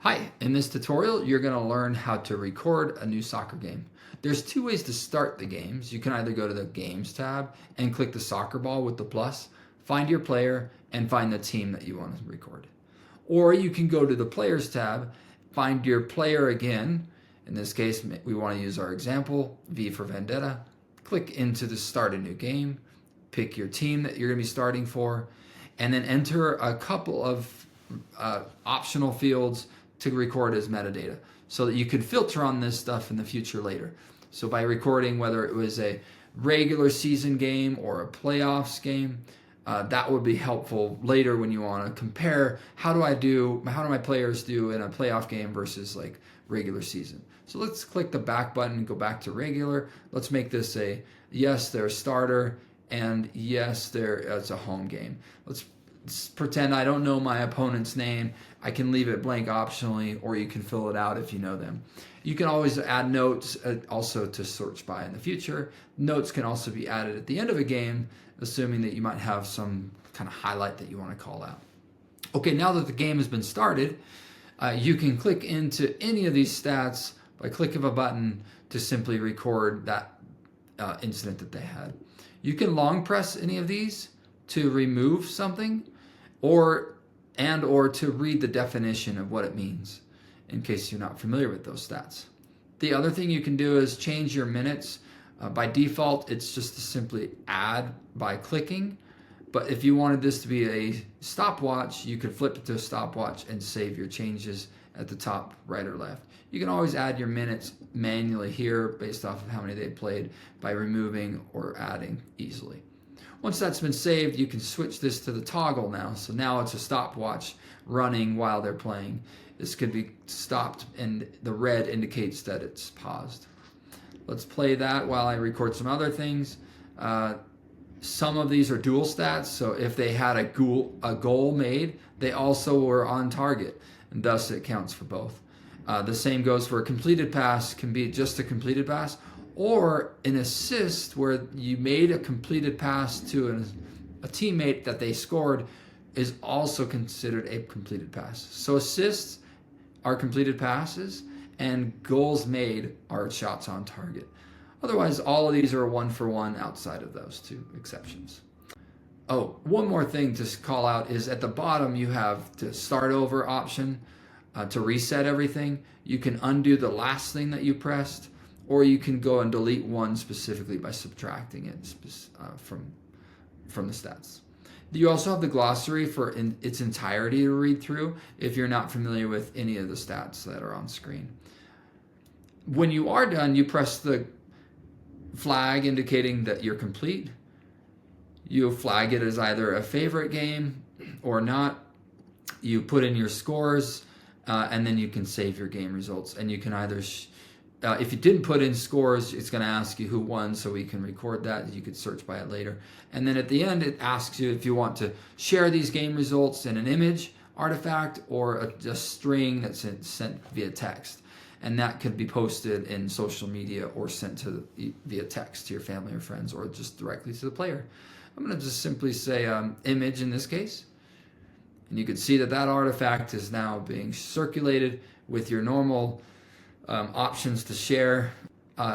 Hi, in this tutorial, you're going to learn how to record a new soccer game. There's two ways to start the games. You can either go to the Games tab and click the soccer ball with the plus, find your player, and find the team that you want to record. Or you can go to the Players tab, find your player again. In this case, we want to use our example, V for Vendetta. Click into the Start a New Game, pick your team that you're going to be starting for, and then enter a couple of optional fields to record as metadata so that you could filter on this stuff in the future later. So by recording whether it was a regular season game or a playoffs game, that would be helpful later when you want to compare how do my players do in a playoff game versus like regular season. So let's click the back button and go back to regular. Let's make this a yes, they're a starter, and yes, it's a home game. Let's pretend I don't know my opponent's name. I can leave it blank optionally, or you can fill it out if you know them. You can always add notes also to search by in the future. Notes can also be added at the end of a game, assuming that you might have some kind of highlight that you want to call out. Okay, now that the game has been started, you can click into any of these stats by click of a button to simply record that incident that they had. You can long press any of these to remove something, or to read the definition of what it means in case you're not familiar with those stats. The other thing you can do is change your minutes. By default, it's just to simply add by clicking. But if you wanted this to be a stopwatch, you could flip it to a stopwatch and save your changes at the top right or left. You can always add your minutes manually here based off of how many they played by removing or adding easily. Once that's been saved, you can switch this to the toggle now. So now it's a stopwatch running while they're playing. This could be stopped and the red indicates that it's paused. Let's play that while I record some other things. Some of these are dual stats, so if they had a goal made, they also were on target, and thus it counts for both. The same goes for a completed pass, can be just a completed pass, or an assist where you made a completed pass to a teammate that they scored is also considered a completed pass. So assists are completed passes and goals made are shots on target. Otherwise, all of these are 1-for-1 outside of those two exceptions. Oh, one more thing to call out is at the bottom you have the start over option to reset everything. You can undo the last thing that you pressed, or you can go and delete one specifically by subtracting it from the stats. You also have the glossary for its entirety to read through if you're not familiar with any of the stats that are on screen. When you are done, you press the flag indicating that you're complete. You flag it as either a favorite game or not. You put in your scores, and then you can save your game results. And you can either if you didn't put in scores, it's going to ask you who won, so we can record that. You could search by it later. And then at the end, it asks you if you want to share these game results in an image artifact or a string that's sent via text. And that could be posted in social media or sent via text to your family or friends, or just directly to the player. I'm going to just simply say image in this case. And you can see that artifact is now being circulated with your normal options to share.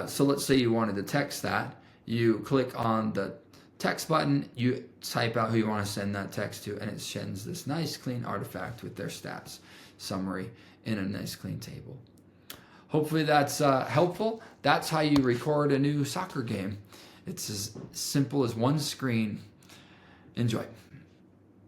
So let's say you wanted to text that. You click on the text button, you type out who you want to send that text to, and it sends this nice clean artifact with their stats summary in a nice clean table. Hopefully that's helpful. That's how you record a new soccer game. It's as simple as one screen. Enjoy.